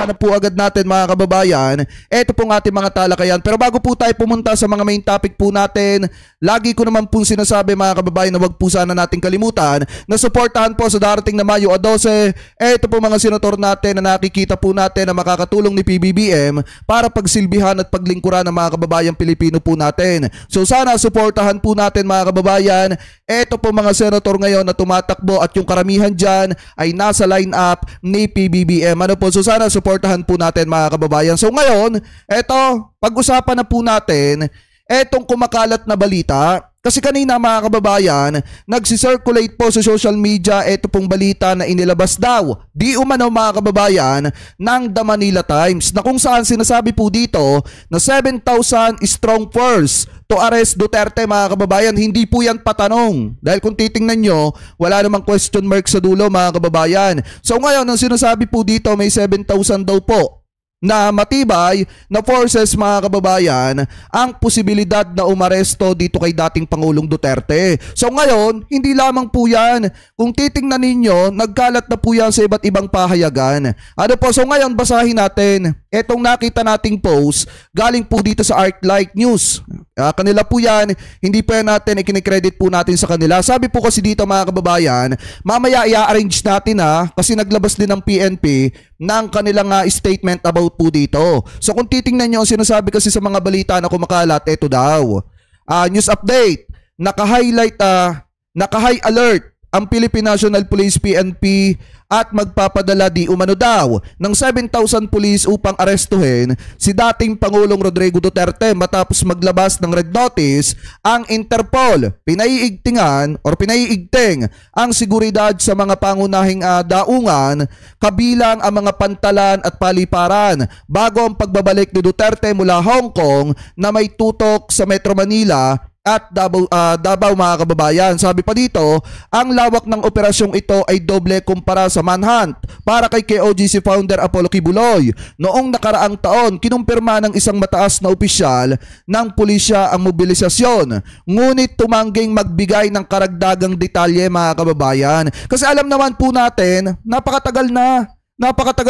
Palakpakan na po agad natin mga kababayan. Ito pong ating mga talakayan. Pero bago po tayo pumunta sa mga main topic po natin, lagi ko naman pong sinasabi mga kababayan na wag po sana natin kalimutan na suportahan po sa darating na Mayo 12. Ito po mga senator natin na nakikita po natin na makakatulong ni PBBM para pagsilbihan at paglingkuran ng mga kababayang Pilipino po natin. So sana suportahan po natin mga kababayan. Ito po mga senator ngayon na tumatakbo at yung karamihan dyan ay nasa line-up ni PBBM. Ano po? So sana suportahan po natin mga kababayan. So ngayon, eto, pag-usapan na po natin etong kumakalat na balita. Kasi kanina mga kababayan, nagsisirculate po sa social media ito pong balita na inilabas daw di umano mga kababayan ng The Manila Times na kung saan sinasabi po dito na 7,000 strong force to arrest Duterte mga kababayan. Hindi po yan patanong dahil kung titingnan nyo wala namang question mark sa dulo mga kababayan. So ngayon ang sinasabi po dito may 7,000 daw po na matibay na forces mga kababayan ang posibilidad na umaresto dito kay dating Pangulong Duterte. So ngayon, hindi lamang po yan. Kung titingnan ninyo, nagkalat na po yan sa iba't ibang pahayagan. Ano po? So ngayon, basahin natin. Etong nakita nating post, galing po dito sa ArcLight News. Kanila po yan, hindi po yan natin, ikinikredit po natin sa kanila. Sabi po kasi dito mga kababayan, mamaya i-arrange natin kasi naglabas din ng PNP ng kanilang statement about po dito. So kung titingnan nyo, sinasabi kasi sa mga balita na kumakalat, ito daw. News update, naka-high alert ang Philippine National Police PNP at magpapadala di umano daw ng 7,000 police upang arestuhin si dating Pangulong Rodrigo Duterte matapos maglabas ng red notice ang Interpol. Pinaiigting ang seguridad sa mga pangunahing daungan kabilang ang mga pantalan at paliparan bago ang pagbabalik ni Duterte mula Hong Kong na may tutok sa Metro Manila at Davao mga kababayan. Sabi pa dito, ang lawak ng operasyong ito ay doble kumpara sa manhunt para kay KOGC founder Apollo Kibuloy. Noong nakaraang taon, kinumpirma ng isang mataas na opisyal ng pulisya ang mobilisasyon. Ngunit tumangging magbigay ng karagdagang detalye mga kababayan. Kasi alam naman po natin, napakatagal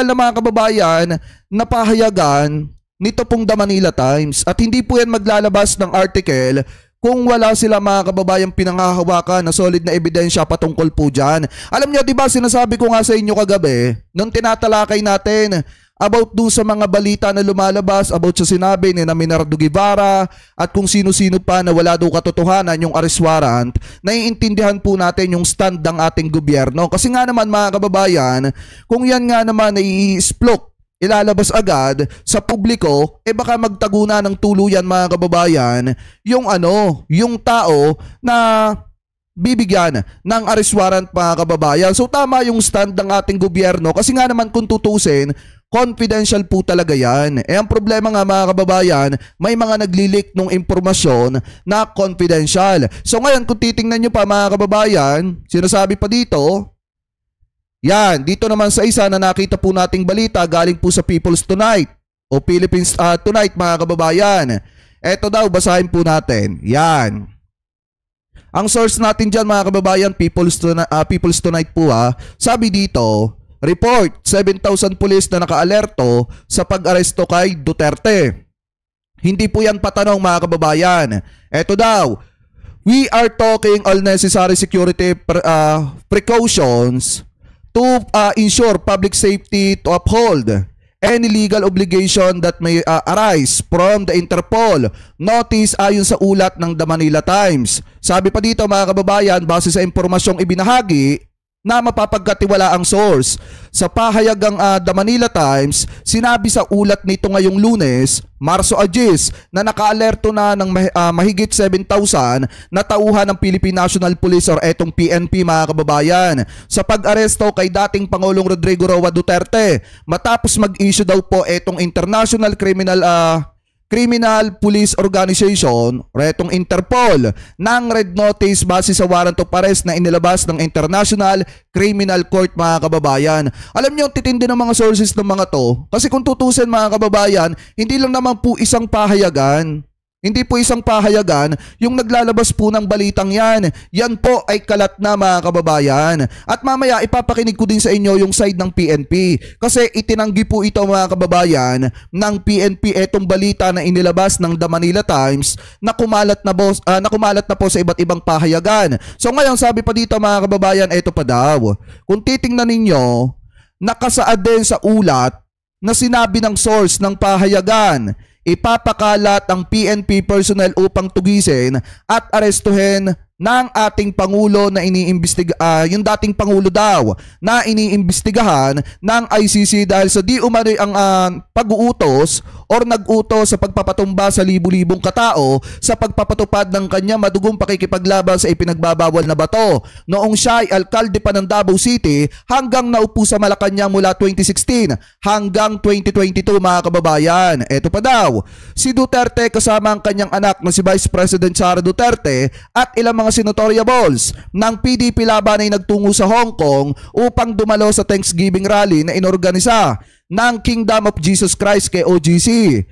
na mga kababayan na pahayagan nito pong The Manila Times at hindi po yan maglalabas ng article kung wala sila mga kababayang pinanghahawakan na solid na ebidensya patungkol po dyan. Alam niyo, diba sinasabi ko nga sa inyo kagabi, nung tinatalakay natin about dun sa mga balita na lumalabas, about sa sinabi ni Menardo Guevara at kung sino-sino pa na wala daw katotohanan yung arrest warrant, naiintindihan po natin yung stand ng ating gobyerno. Kasi nga naman mga kababayan, kung yan nga naman ay i-explode, ilalabas agad sa publiko, baka magtaguna ng tuluyan mga kababayan yung tao na bibigyan ng arrest warrant mga kababayan. So tama yung stand ng ating gobyerno kasi nga naman kung tutusin, confidential po talaga yan. Ang problema nga mga kababayan, may mga naglilik ng impormasyon na confidential. So ngayon kung titingnan nyo pa mga kababayan, sinasabi pa dito, yan, dito naman sa isa na nakita po nating balita galing po sa People's Tonight o Philippines Tonight mga kababayan. Eto daw, basahin po natin. Yan. Ang source natin dyan mga kababayan, People's Tonight po sabi dito, report, 7,000 police na naka-alerto sa pag-aresto kay Duterte. Hindi po yan patanong mga kababayan. Eto daw, we are talking all necessary security precautions to ensure public safety, to uphold any legal obligation that may arise from the Interpol notice ayon sa ulat ng The Manila Times. Sabi pa dito mga kababayan, base sa impormasyong ibinahagi na mapapagkatiwala ang source sa pahayagang The Manila Times, sinabi sa ulat nito ngayong Lunes, Marso 10, na naka-alerto na ng mahigit 7,000 na tauhan ng Philippine National Police or etong PNP mga kababayan sa pag-aresto kay dating Pangulong Rodrigo Roa Duterte matapos mag-issue daw po etong International Criminal Police Organization o etong Interpol ng red notice base sa warrant of arrest na inilabas ng International Criminal Court mga kababayan. Alam niyo, titindi ng mga sources ng mga to kasi kung tutusin mga kababayan, hindi lang naman po isang pahayagan Hindi po isang pahayagan yung naglalabas po ng balitang yan. Yan po ay kalat na mga kababayan. At mamaya ipapakinig ko din sa inyo yung side ng PNP. Kasi itinanggi po ito mga kababayan ng PNP etong balita na inilabas ng The Manila Times na kumalat na po sa iba't ibang pahayagan. So ngayon sabi pa dito mga kababayan, eto pa daw. Kung titingnan ninyo, nakasaad din sa ulat na sinabi ng source ng pahayagan, ipapakalat ang PNP personnel upang tugisin at arestuhin ng ating Pangulo na yung dating Pangulo daw na iniimbestigahan ng ICC dahil sa di umano'y ang pag-uutos or nag-utos sa pagpapatumba sa libu-libong katao sa pagpapatupad ng kanya madugong pakikipaglaban sa ipinagbabawal na bato. Noong siya ay alkalde pa ng Davao City hanggang naupo sa Malacanang mula 2016 hanggang 2022 mga kababayan. Eto pa daw, si Duterte kasama ang kanyang anak na si Vice President Sara Duterte at ilang mga senatoriables ng PDP laban ay nagtungo sa Hong Kong upang dumalo sa Thanksgiving rally na inorganisa ng Kingdom of Jesus Christ kay OGC.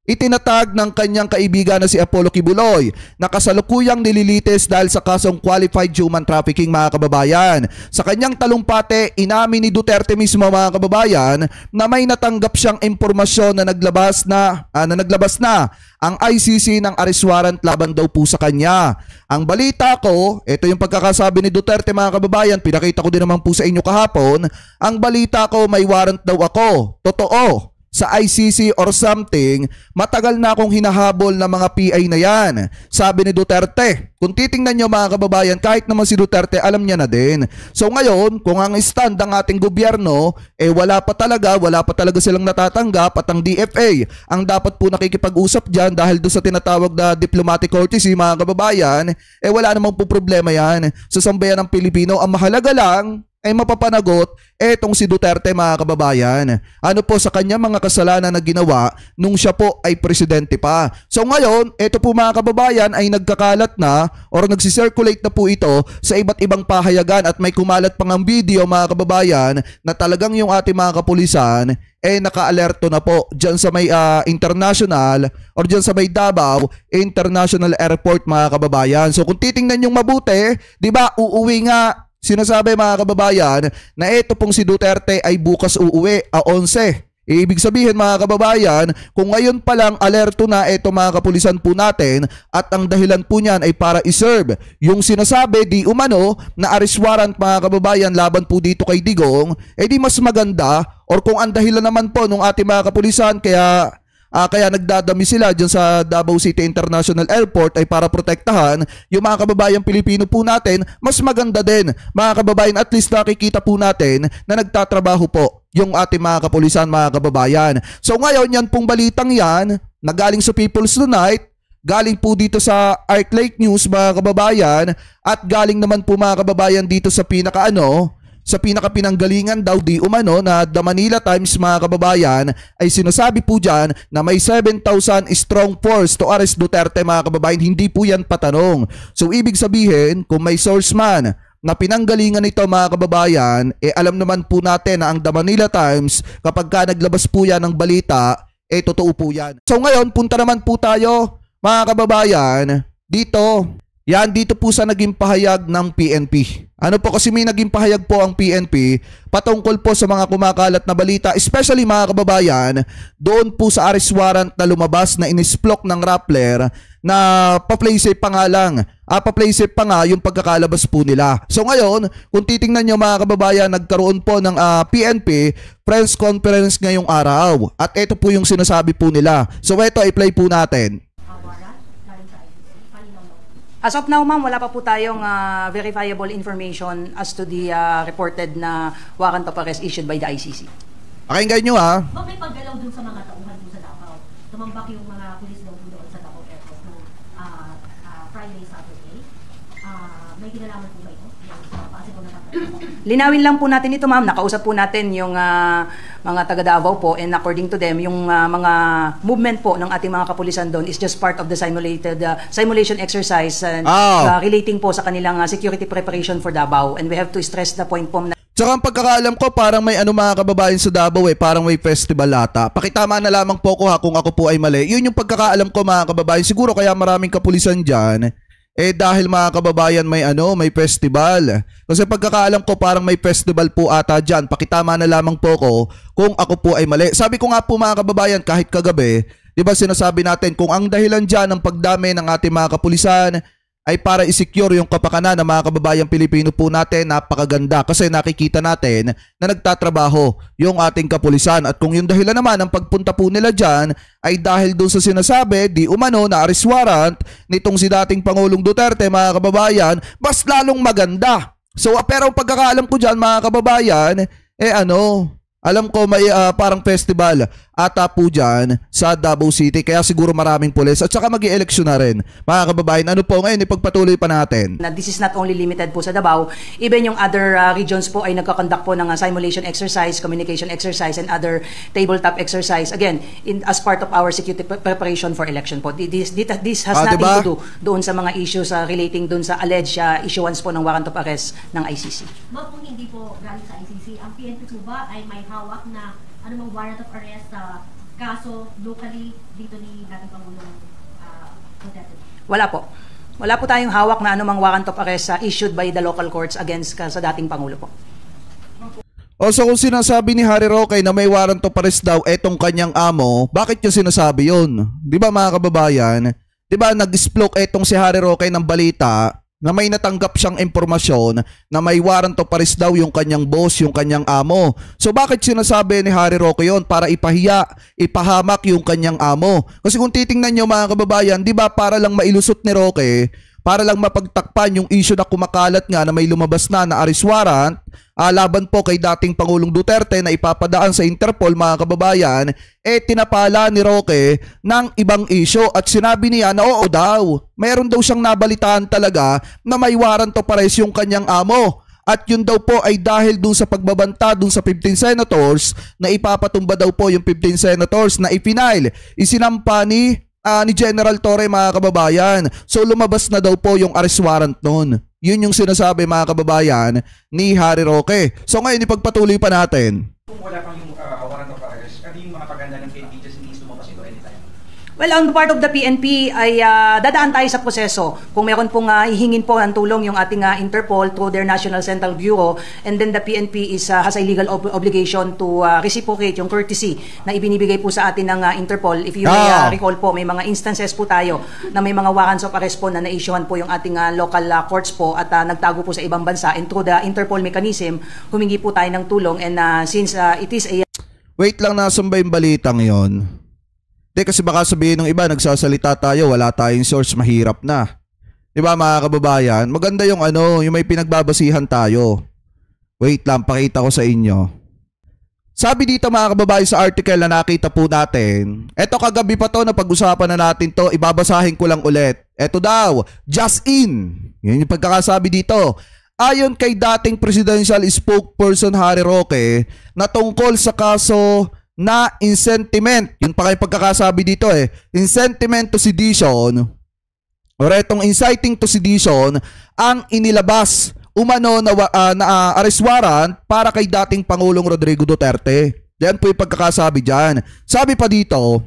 Itinatag ng kanyang kaibigan na si Apollo Kibuloy na kasalukuyang nililitis dahil sa kasong qualified human trafficking mga kababayan. Sa kanyang talumpate, inamin ni Duterte mismo mga kababayan na may natanggap siyang impormasyon na naglabas na ang ICC ng arrest warrant laban daw po sa kanya. Ang balita ko, ito yung pagkakasabi ni Duterte mga kababayan, pinakita ko din naman po sa inyo kahapon, ang balita ko may warrant daw ako. Totoo. Sa ICC or something, matagal na akong hinahabol ng mga PI na yan. Sabi ni Duterte. Kung titingnan nyo mga kababayan, kahit naman si Duterte, alam niya na din. So ngayon, kung ang stand ng ating gobyerno, wala pa talaga silang natatanggap at ang DFA, ang dapat po nakikipag-usap dyan dahil doon sa tinatawag na diplomatic courtesy mga kababayan, wala namang po problema yan. Sa sambayan ng Pilipino, ang mahalaga lang, ay mapapanagot etong si Duterte mga kababayan. Ano po sa kanya mga kasalanan na ginawa nung siya po ay presidente pa. So ngayon, eto po mga kababayan ay nagkakalat na or nagsisirculate na po ito sa iba't ibang pahayagan at may kumalat pang ang video mga kababayan na talagang yung ating mga kapulisan naka-alerto na po dyan sa may international or dyan sa may Davao International Airport mga kababayan. So kung titingnan yung mabuti, di ba uuwi nga. Sinasabi mga kababayan na ito pong si Duterte ay bukas uuwi 11. Ibig sabihin mga kababayan, kung ngayon pa lang alerto na ito mga kapulisan po natin at ang dahilan po niyan ay para iserve yung sinasabi di umano na arrest warrant mga kababayan laban po dito kay Digong, di mas maganda or kung ang dahilan naman po ng ating mga kapulisan kaya nagdadami sila dyan sa Davao City International Airport ay para protektahan yung mga kababayang Pilipino po natin, mas maganda din mga kababayan, at least nakikita po natin na nagtatrabaho po yung ating mga kapulisan mga kababayan. So ngayon yan pong balitang yan na galing sa People's Tonight, galing po dito sa ArcLight News mga kababayan at galing naman po mga kababayan dito sa pinakapinanggalingan daw di umano na The Manila Times mga kababayan ay sinasabi po dyan na may 7,000 strong force to arrest Duterte mga kababayan. Hindi po yan patanong. So ibig sabihin kung may source man na pinanggalingan nito mga kababayan, alam naman po natin na ang The Manila Times kapag ka naglabas po yan ng balita, totoo po yan. So ngayon punta naman po tayo mga kababayan dito. Yan dito po sa naging pahayag ng PNP. Ano po kasi may naging pahayag po ang PNP patungkol po sa mga kumakalat na balita, especially mga kababayan, doon po sa arrest warrant na lumabas na inisplok ng Rappler na pa-play safe pa nga lang. Pa-play safe pa nga yung pagkakalabas po nila. So ngayon, kung titingnan nyo mga kababayan, nagkaroon po ng PNP press conference ngayong araw. At ito po yung sinasabi po nila. So ito, i-play po natin. As of now, ma'am, wala pa po tayong verifiable information as to the reported na warrant of arrest issued by the ICC. Pakinggan nyo ha. Ma'am, may paggalaw dun sa mga tauhan dun sa Davao. Tumambak yung mga pulis daw doon sa Davao Airport no Friday, Saturday. May kinalaman po ba ito? Possible na Linawin lang po natin ito, ma'am. Nakausap po natin yung mga taga Davao po, and according to them, yung mga movement po ng ating mga kapulisan doon is just part of the simulation exercise relating po sa kanilang security preparation for Davao. And we have to stress the point po na Tsaka ang pagkakaalam ko, parang may ano mga kababayan sa Davao parang may festival ata. Pakitama na lamang po ko ha kung ako po ay mali. Yun yung pagkakaalam ko mga kababayan. Siguro kaya maraming kapulisan dyan, dahil mga kababayan may festival. Kasi pagkakaalam ko parang may festival po ata dyan. Pakitama na lamang po ko kung ako po ay mali. Sabi ko nga po mga kababayan, kahit kagabi, di ba sinasabi natin kung ang dahilan dyan ng pagdami ng ating mga kapulisan ay para i-secure yung kapakanan ng mga kababayang Pilipino po natin, napakaganda kasi nakikita natin na nagtatrabaho yung ating kapulisan. At kung yung dahilan naman ng pagpunta po nila dyan ay dahil doon sa sinasabi, di umano na arrest warrant nitong si dating Pangulong Duterte mga kababayan, mas lalong maganda. So pero pagkakaalam ko dyan mga kababayan, alam ko may parang festival ata po dyan sa Davao City. Kaya siguro maraming pulis at saka mag-i-eleksyon na rin. Mga kababayan, ano po ngayon, ipagpatuloy pa natin. This is not only limited po sa Davao. Even yung other regions po ay nagkakonduct po ng simulation exercise, communication exercise, and other tabletop exercise. Again, as part of our security preparation for election po. This has nothing to do doon sa mga issues relating doon sa alleged issuance po ng warrant of arrest ng ICC. Ma'am, kung hindi po galing sa ICC, ang PNP po ba ay may hawak na anumang warrant of arrest kaso locally dito ni dating Pangulong Duterte? Wala po. Wala po tayong hawak na anumang warrant of arrest issued by the local courts against sa dating Pangulo po. So kung sinasabi ni Harry Roque na may warrant of arrest daw etong kanyang amo, bakit niya sinasabi yun? Di ba mga kababayan? Di ba nag-sploke etong si Harry Roque ng balita na may natanggap siyang impormasyon na may warrant of arrest daw yung kanyang boss, yung kanyang amo. So bakit sinasabi ni Harry Roque yun? Para ipahiya, ipahamak yung kanyang amo. Kasi kung titingnan nyo mga kababayan, di ba para lang mailusot ni Roque, para lang mapagtakpan yung issue na kumakalat nga na may lumabas na arrest warrant laban po kay dating Pangulong Duterte na ipapadaan sa Interpol mga kababayan, tinapala ni Roque ng ibang issue at sinabi niya na oo daw, mayroon daw siyang nabalitaan talaga na may warrant of arrest yung kanyang amo. At yun daw po ay dahil dun sa pagbabanta dun sa 15 senators na ipapatumba daw po yung 15 senators na ipinail. Isinampa ni General Torre mga kababayan. So lumabas na daw po yung arrest warrant noon. Yun yung sinasabi mga kababayan ni Harry Roque. So ngayon ipagpatuloy pa natin. Kung wala pang yung warrant of arrest, yung mga paganda ng PNP just hindi lumabas ito anytime? Well, on part of the PNP ay dadaan tayo sa proseso. Kung meron pong hihingin po ng tulong yung ating Interpol through their National Central Bureau, and then the PNP has a legal obligation to reciprocate yung courtesy na ibinibigay po sa atin ng Interpol. If you may recall po, may mga instances po tayo na may mga warrants of arrest po na na-issuean po yung ating local courts po at nagtago po sa ibang bansa, and through the Interpol mechanism, humingi po tayo ng tulong, and since it is a... Wait lang, nasan ba yung balitang yon? Kasi baka sabihin ng iba, nagsasalita tayo, wala tayong source, mahirap na. Diba mga kababayan? Maganda yung yung may pinagbabasihan tayo. Wait lang, pakita ko sa inyo. Sabi dito mga kababayan sa article na nakita po natin, eto kagabi pa to, na pag-usapan na natin to, ibabasahin ko lang ulit. Eto daw, just in. Yan yung pagkakasabi dito. Ayon kay dating presidential spokesperson Harry Roque, na tungkol sa kaso na insentiment, yun pa kayo pagkakasabi dito insentiment to sedition or etong inciting to sedition ang inilabas umano na arrest warrant para kay dating Pangulong Rodrigo Duterte. Yan po yung pagkakasabi dyan. Sabi pa dito,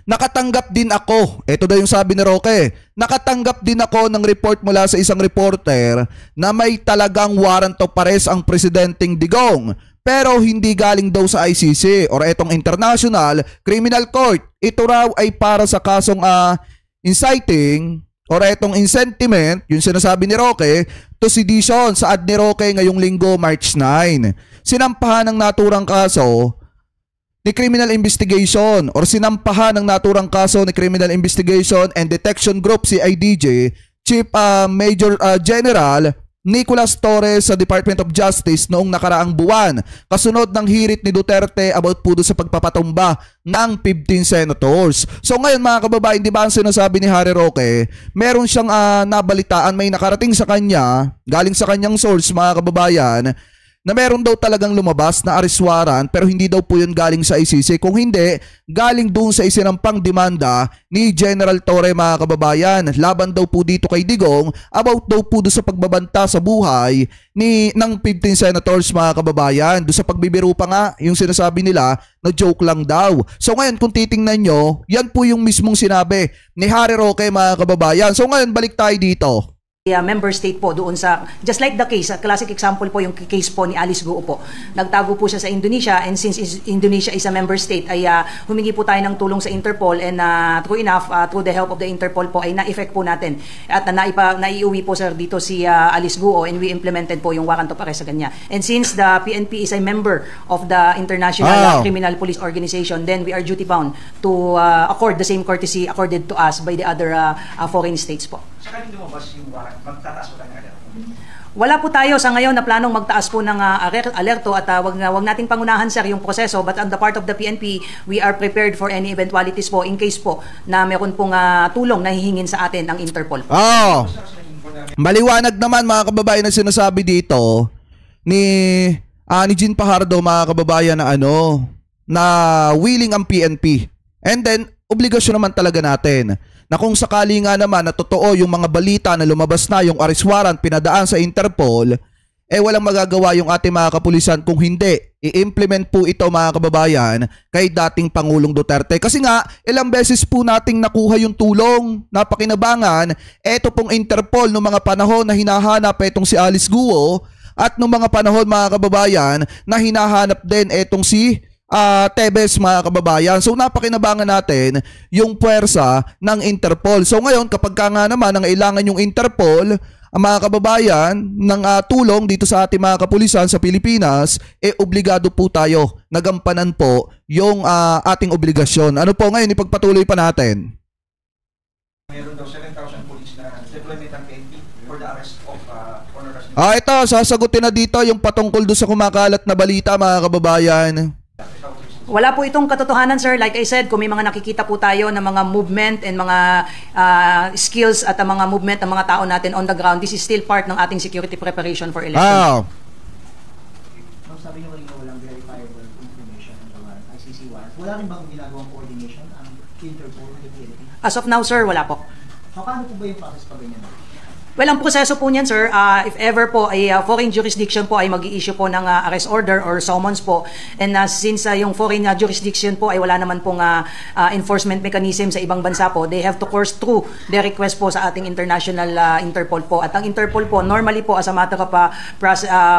nakatanggap din ako, ito daw yung sabi ni Roque, nakatanggap din ako ng report mula sa isang reporter na may talagang warrant of arrest ang Presidenteng Digong. Pero hindi galing daw sa ICC or etong International Criminal Court. Ito raw ay para sa kasong inciting or etong insentiment, yung sinasabi ni Roque, to sedition sa ad ni Roque ngayong linggo, March 9. Sinampahan ng naturang kaso ni Criminal Investigation or sinampahan ng naturang kaso ni Criminal Investigation and Detection Group CIDG Chief Major General Nicolas Torres sa Department of Justice noong nakaraang buwan, kasunod ng hirit ni Duterte about po sa pagpapatumba ng 15 senators. So ngayon mga kababayan, di ba ang sinasabi ni Harry Roque, meron siyang nabalitaan, may nakarating sa kanya, galing sa kanyang source mga kababayan, na meron daw talagang lumabas na arrest warrant pero hindi daw po yun galing sa ICC. Kung hindi, galing doon sa isinampang demanda ni General Torre, mga kababayan. Laban daw po dito kay Digong about daw po doon sa pagbabanta sa buhay ng 15 senators, mga kababayan. Doon sa pagbibiro pa nga, yung sinasabi nila na joke lang daw. So ngayon kung titingnan nyo, yan po yung mismong sinabi ni Harry Roque, mga kababayan. So ngayon balik tayo dito. Member state po doon sa, just like the case, classic example po yung case po ni Alice Guo po. Nagtago po siya sa Indonesia, and since Indonesia is a member state ay humingi po tayo ng tulong sa Interpol, and true enough, through the help of the Interpol po ay na-effect po natin at naiuwi po sir dito si Alice Guo, and we implemented po yung warrant of arrest sa kanya. And since the PNP is a member of the International Criminal Police Organization, then we are duty bound to accord the same courtesy accorded to us by the other foreign states po. Sakaling lumabas yung warrant, magtataas po tayo ng alerto? Wala po tayo sa ngayon na planong magtaas po ng alerto, at wag nating pangunahan sir yung proseso, but on the part of the PNP, we are prepared for any eventualities po in case po na meron pong tulong na hihingin sa atin ng Interpol. Maliwanag naman, mga kababayan, na sinasabi dito ni Jean Fajardo, mga kababayan, na willing ang PNP. And then obligasyon naman talaga natin na kung sakali nga naman na totoo yung mga balita na lumabas na yung arrest warrant pinadaan sa Interpol, walang magagawa yung ating mga kapulisan kung hindi i-implement po ito, mga kababayan, kay dating Pangulong Duterte. Kasi nga, ilang beses po nating nakuha yung tulong, napakinabangan, eto pong Interpol noong mga panahon na hinahanap etong si Alice Guo, at noong mga panahon, mga kababayan, na hinahanap din etong si Tebes, mga kababayan. So napakinabangan natin yung puwersa ng Interpol. So ngayon, kapag ka nga naman ang kailangan yung Interpol, mga kababayan, ng tulong dito sa ating mga kapulisan sa Pilipinas, obligado po tayo nagampanan po yung ating obligasyon. Ano po ngayon, ipagpatuloy pa natin. Meron daw 7,000 police na deployment ng PNP for the arrest of Honor Rasmussen. Ito, sasagutin na dito yung patungkol doon sa kumakalat na balita, mga kababayan. Wala po itong katotohanan sir. Like I said, kung may mga nakikita po tayo ng mga movement and mga skills at mga movement ng mga tao natin on the ground, this is still part ng ating security preparation for election. Sabi niyo kanina walang verifiable information ng ICC warrant. Wala rin bang ginagawang coordination ang Interpol with the PNP? As of now sir, wala po. Paano po ba yung process pa ganyan? Well, ang proseso po niyan, sir, if ever po ay foreign jurisdiction po ay mag-i-issue po ng arrest order or summons po, and since yung foreign jurisdiction po ay wala naman pong enforcement mechanism sa ibang bansa po, they have to course through the request po sa ating international Interpol po. At ang Interpol po, normally po as a matter of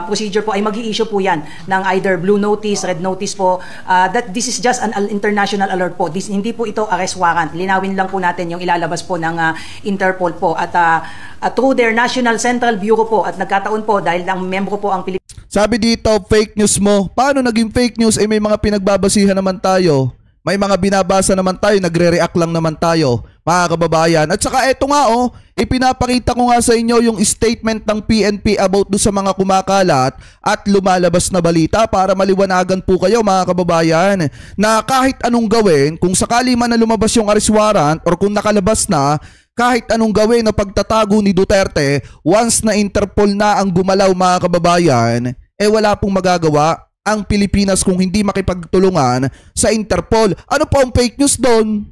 procedure po ay mag-i-issue po yan ng either blue notice, red notice po, that this is just an international alert po. Hindi po ito arrest warrant. Linawin lang po natin yung ilalabas po ng Interpol po. At through their National Central Bureau po, at nagkataon po dahil ang membro po ang Pilipinas. Sabi dito, fake news mo. Paano naging fake news? May mga pinagbabasihan naman tayo. May mga binabasa naman tayo, nagre-react lang naman tayo, mga kababayan. At saka eto nga ipinapakita ko nga sa inyo yung statement ng PNP about do sa mga kumakalat at lumalabas na balita para maliwanagan po kayo, mga kababayan, na kahit anong gawin, kung sakali man na lumabas yung arrest warrant or kung nakalabas na, kahit anong gawin na pagtatago ni Duterte, once na Interpol na ang gumalaw, mga kababayan, wala pong magagawa ang Pilipinas kung hindi makipagtulungan sa Interpol. Ano po ang fake news doon?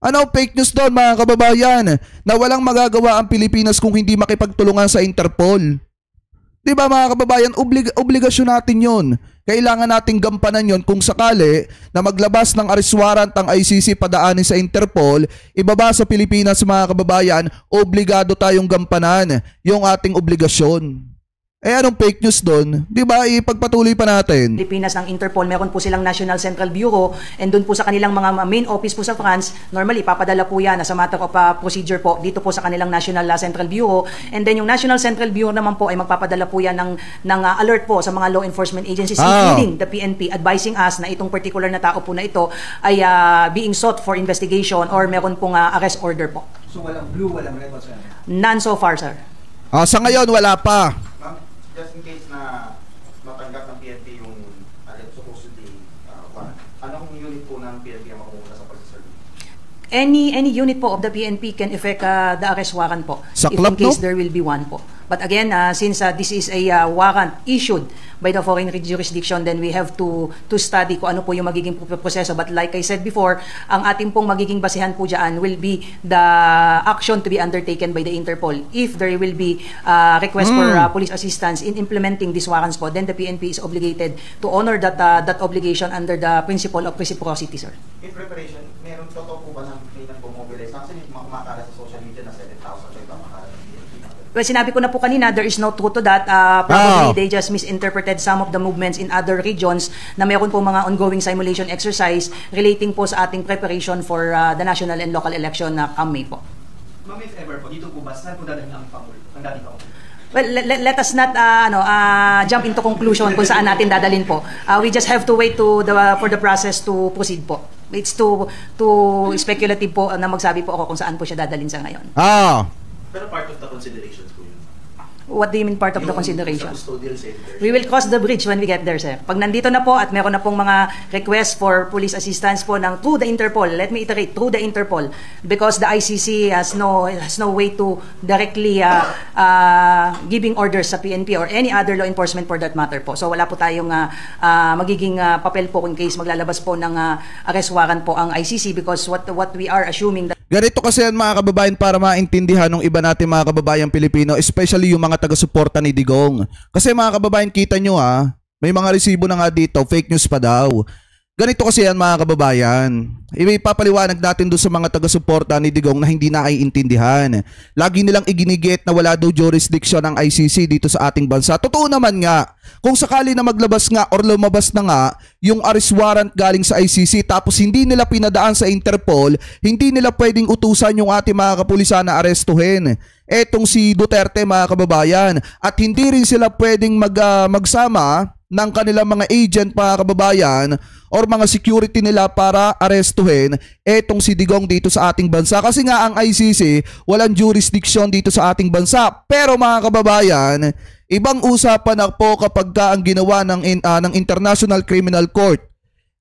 Ano ang fake news doon, mga kababayan? Na walang magagawa ang Pilipinas kung hindi makipagtulungan sa Interpol. Diba, mga kababayan, obligasyon natin yun. Kailangan nating gampanan yon kung sakali na maglabas ng arrest warrant ang ICC padaanin sa Interpol, ibaba sa Pilipinas, mga kababayan, obligado tayong gampanan yung ating obligasyon. Anong fake news doon? Di ba, ipagpatuloy pa natin. Pilipinas ng Interpol, meron po silang National Central Bureau, and doon po sa kanilang mga main office po sa France, normally papadala po yan as a matter of procedure po dito po sa kanilang National Central Bureau, and then yung National Central Bureau naman po ay magpapadala po yan ng alert po sa mga law enforcement agencies, including the PNP, advising us na itong particular na tao po na ito ay being sought for investigation or meron pong arrest order po. So walang blue, walang red, sir? None so far, sir. Sa ngayon, wala pa. Just in case na matanggap ng PNP yung supposedly warrant, anong unit po ng PNP ang makukuha sa pag-serve? Any unit po of the PNP can effect the arrest warrant po. Sa if club, in case no? there will be one po. But again, since this is a warrant issued by the foreign jurisdiction, then we have to study kung ano po yung magiging proseso. But like I said before, ang ating pong magiging basihan po dyan will be the action to be undertaken by the Interpol. If there will be request for police assistance in implementing these warrants po, then the PNP is obligated to honor that obligation under the principle of reciprocity, sir. In preparation, meron totoo po ba na may nag-mobilize? Kasi yung mga kumakala sa social media na 7,000 ay kumakala ng PNP. Well, sinabi ko na po kanina, there is no truth to that. Probably they just misinterpreted some of the movements in other regions na mayroon po mga ongoing simulation exercise relating po sa ating preparation for the national and local election na May po. Ma'am, if ever po, dito po ba, saan po dadalhin ang Pangulo? Ang dating Pangulo? Well, let us not jump into conclusion kung saan natin dadalhin po. We just have to wait for the process to proceed po. It's too speculative po na magsabi po ako kung saan po siya dadalhin sa ngayon. Pero part of the considerations po yun. What do you mean part of the Yung consideration? sa custodial center. We will cross the bridge when we get there, sir. Pag nandito na po at meron na pong mga request for police assistance po through the Interpol, let me iterate, through the Interpol, because the ICC has no way to directly giving orders sa PNP or any other law enforcement for that matter po. So wala po tayong magiging papel po in case maglalabas po ng arrest warrant po ang ICC, because what we are assuming that Ganito kasi yan mga kababayan para maintindihan ng iba natin mga kababayan Pilipino, especially yung mga taga-suporta ni Digong. Kasi mga kababayan, kita nyo may mga resibo na nga dito, fake news pa daw. Ganito kasi yan mga kababayan. Ipapaliwanag natin doon sa mga taga-suporta ni Digong na hindi na naiintindihan. Lagi nilang iginigit na wala daw jurisdiction ng ICC dito sa ating bansa. Totoo naman nga, kung sakali na maglabas nga or lumabas na nga yung arrest warrant galing sa ICC tapos hindi nila pinadaan sa Interpol, hindi nila pwedeng utusan yung ating mga kapulisan na arestuhin etong si Duterte mga kababayan. At hindi rin sila pwedeng magsama ng kanilang mga agent mga kababayan or mga security nila para arestuhin etong si Digong dito sa ating bansa. Kasi nga ang ICC walang jurisdiction dito sa ating bansa. Pero mga kababayan, ibang usapan na po kapag ang ginawa ng International Criminal Court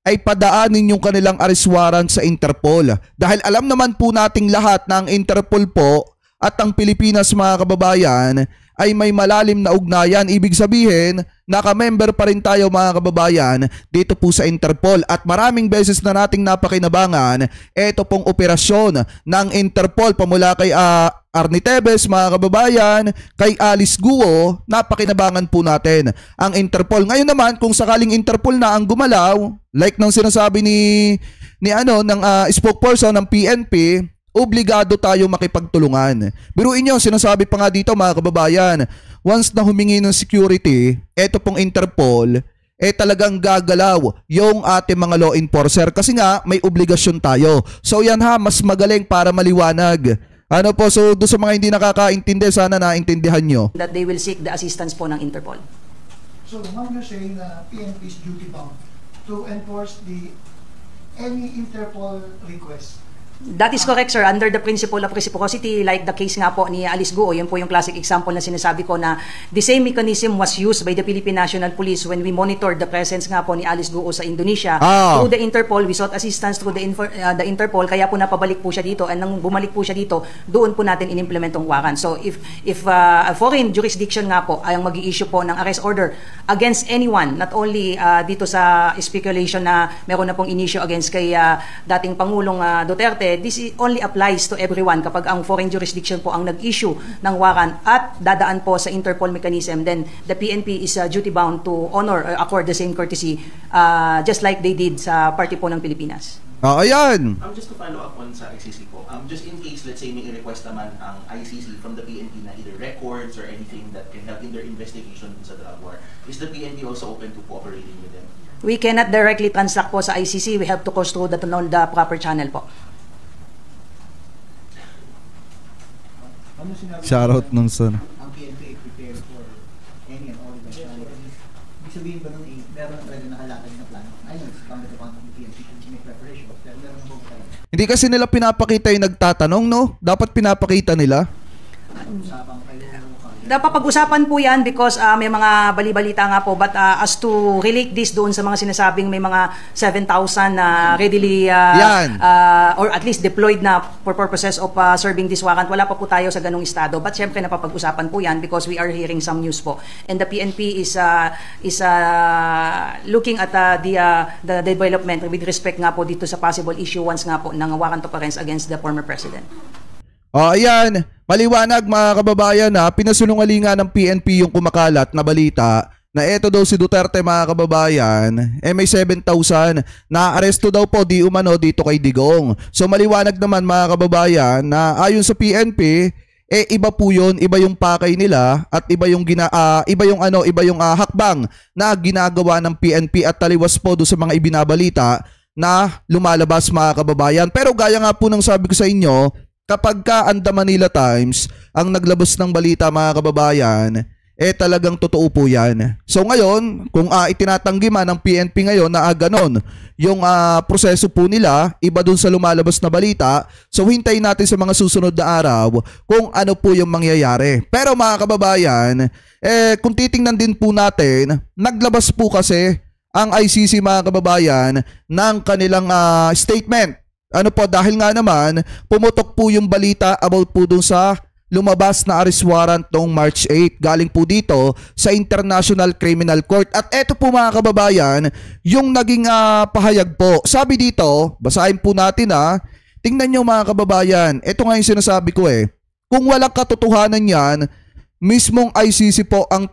ay padaanin yung kanilang arrest warrant sa Interpol. Dahil alam naman po nating lahat na ang Interpol po at ang Pilipinas mga kababayan ay may malalim na ugnayan. Ibig sabihin, naka-member pa rin tayo mga kababayan dito po sa Interpol. At maraming beses na nating napakinabangan ito pong operasyon ng Interpol pamula kay Arnie Tevez mga kababayan, kay Alice Guo, napakinabangan po natin ang Interpol. Ngayon naman, kung sakaling Interpol na ang gumalaw, like nang sinasabi ng spokesperson ng PNP, obligado tayo makipagtulungan. Biruin nyo, sinasabi pa nga dito mga kababayan, once na humingi ng security, eto pong Interpol, talagang gagalaw yung ating mga law enforcer kasi nga may obligasyon tayo. So yan mas magaling para maliwanag. So doon sa mga hindi nakakaintindi, sana naintindihan nyo. That they will seek the assistance po ng Interpol. So, ma'am, you're saying na PNP is duty bound to enforce any Interpol request. That is correct, sir. Under the principle of reciprocity, like the case nga po ni Alice Guo, yun po yung classic example na sinasabi ko na the same mechanism was used by the Philippine National Police when we monitored the presence nga po ni Alice Guo sa Indonesia. Through the Interpol, we sought assistance through the Interpol, kaya po napabalik po siya dito, and nang bumalik po siya dito, doon po natin in-implement tong warrant. So if a foreign jurisdiction nga po ay ang mag-i-issue po ng arrest order against anyone, not only dito sa speculation na meron na pong in-issue against kay dating Pangulong Duterte, this only applies to everyone. Kapag ang foreign jurisdiction po ang nag-issue ng warrant at dadaan po sa Interpol mechanism, then the PNP is duty bound to honor or accord the same courtesy just like they did sa party po ng Pilipinas. Ayan! Just to follow up on sa ICC po, just in case, let's say, may request naman ang ICC from the PNP na either records or anything that can help in their investigation sa drug war, is the PNP also open to cooperating with them? We cannot directly transact po sa ICC. We have to go through the proper channel po. Shoutout nun son. Ang PNP prepare for any and all eventualities. Ibig sabihin ba nung meron na talaga nakalatag na plano? Ayun, come to the point of the PNP to make preparation. Pero meron na po talaga. Hindi kasi nila pinapakita yung nagtatanong, no? Dapat pinapakita nila. Usapang kayo, Napapag-usapan po yan because may mga bali-balita nga po, but as to relate this doon sa mga sinasabing may mga 7,000 na readily or at least deployed na for purposes of serving this warrant, wala pa po tayo sa ganung estado. But syempre napapag-usapan po yan because we are hearing some news po. And the PNP is looking at the development with respect nga po dito sa possible issuance nga po ng warrant of arrest against the former president. Ayan, maliwanag mga kababayan na pinasunungalingan ng PNP yung kumakalat na balita na eto daw si Duterte mga kababayan, may 7,000 na aresto daw po di umano dito kay Digong. So maliwanag naman mga kababayan na ayon sa PNP, iba po yun, iba yung pakay nila at iba yung hakbang na ginagawa ng PNP at taliwas po do sa mga ibinabalita na lumalabas mga kababayan. Pero gaya nga po ng sabi ko sa inyo, kapag ka ang The Manila Times ang naglabas ng balita mga kababayan, talagang totoo po yan. So ngayon, kung itinatanggi man ng PNP ngayon na ganon yung proseso po nila, iba dun sa lumalabas na balita, so hintayin natin sa mga susunod na araw kung ano po yung mangyayari. Pero mga kababayan, kung titingnan din po natin, naglabas po kasi ang ICC mga kababayan ng kanilang statement. Ano po, dahil nga naman, pumutok po yung balita about po dun sa lumabas na arrest warrant noong March 8. Galing po dito sa International Criminal Court. At eto po mga kababayan, yung naging pahayag po. Sabi dito, basahin po natin tingnan nyo mga kababayan, eto nga yung sinasabi ko kung walang katotohanan yan, mismong ICC po ang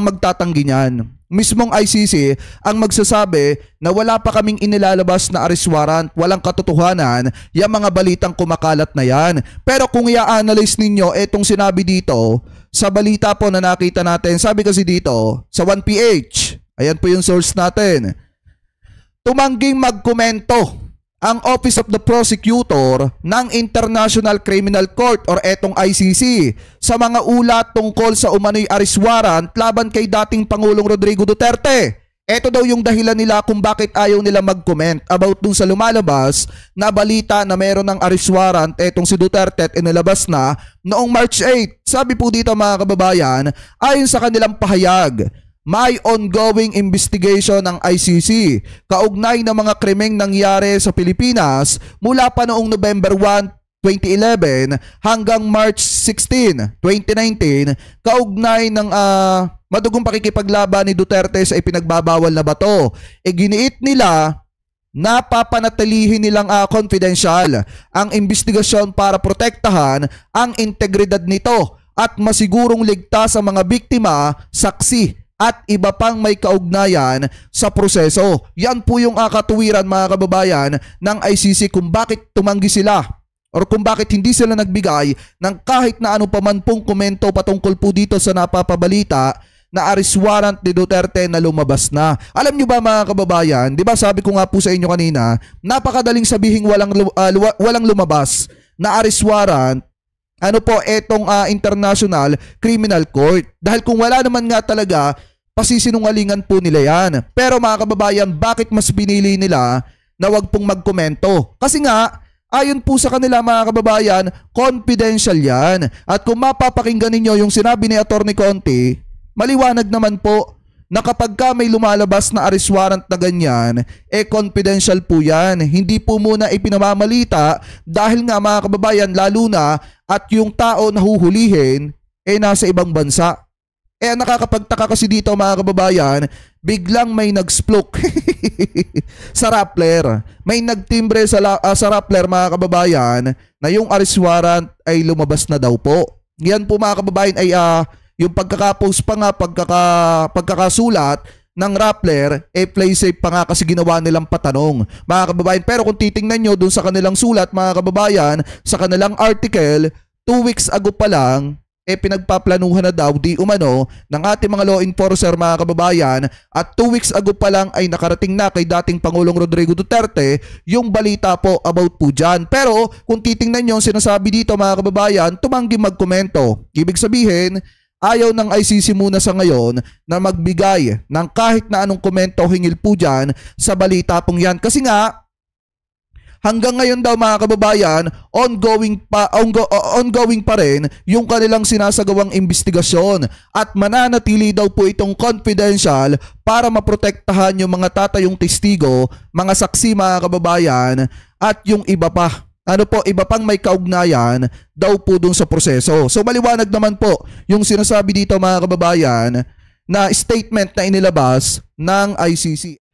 magtatanggi niyan. Mismong ICC ang magsasabi na wala pa kaming inilalabas na arrest warrant, walang katotohanan, yung mga balitang kumakalat na yan. Pero kung i-analyze ninyo etong sinabi dito sa balita po na nakita natin, sabi kasi dito sa 1PH, ayan po yung source natin, tumangging magkomento ang Office of the Prosecutor ng International Criminal Court or etong ICC sa mga ulat tungkol sa umano'y arrest warrant laban kay dating Pangulong Rodrigo Duterte. Ito daw yung dahilan nila kung bakit ayaw nila mag-comment about dun sa lumalabas na balita na meron ng arrest warrant etong si Duterte at inilabas na noong March 8. Sabi po dito mga kababayan, ayon sa kanilang pahayag, may ongoing investigation ng ICC kaugnay ng mga krimeng nangyari sa Pilipinas mula pa noong November 1, 2011 hanggang March 16, 2019 kaugnay ng madugong pakikipaglaban ni Duterte sa ipinagbabawal na bato. Giniit nila na papanatilihin nilang confidential ang investigasyon para protektahan ang integridad nito at masigurong ligtas ang mga biktima, saksi at iba pang may kaugnayan sa proseso. Yan po yung katuwiran mga kababayan ng ICC kung bakit tumanggi sila or kung bakit hindi sila nagbigay ng kahit na ano pa man pong komento patungkol po dito sa napapabalita na arrest warrant ni Duterte na lumabas na. Alam nyo ba mga kababayan, di ba sabi ko nga po sa inyo kanina, napakadaling sabihing walang lumabas na arrest warrant etong International Criminal Court. Dahil kung wala naman nga talaga, pasisinungalingan po nila yan. Pero mga kababayan, bakit mas pinili nila na wag pong magkomento? Kasi nga, ayon po sa kanila mga kababayan, confidential yan. At kung mapapakinggan ninyo yung sinabi ni Atty. Conti, maliwanag naman po na kapag ka may lumalabas na arrest warrant na ganyan, confidential po yan. Hindi po muna ipinamamalita dahil nga mga kababayan, lalo na at yung tao na huhulihin nasa ibang bansa. Nakakapagtaka kasi dito mga kababayan, biglang may nag-splook sa Rappler. May nagtimbre sa Rappler mga kababayan na yung arrest warrant ay lumabas na daw po. Yan po mga kababayan ay yung pagkakapost pa nga, pagkakasulat ng Rappler, play safe pa nga kasi ginawa nilang patanong mga kababayan. Pero kung titingnan nyo dun sa kanilang sulat mga kababayan, sa kanilang article, 2 weeks ago pa lang, pinagpaplanuhan na daw di umano ng ating mga law enforcer mga kababayan, at 2 weeks ago pa lang ay nakarating na kay dating Pangulong Rodrigo Duterte yung balita po about po dyan. Pero kung titingnan nyo sinasabi dito mga kababayan, tumanggi magkomento. Ibig sabihin, ayaw ng ICC muna sa ngayon na magbigay ng kahit na anong komento hingil po dyan sa balita pong yan. Kasi nga, hanggang ngayon daw mga kababayan, ongoing pa rin yung kanilang sinasagawang investigasyon at mananatili daw po itong confidential para maprotektahan yung mga tatayong testigo, mga saksi mga kababayan at yung iba pa. Iba pang may kaugnayan daw po dun sa proseso. So maliwanag naman po yung sinasabi dito mga kababayan na statement na inilabas ng ICC.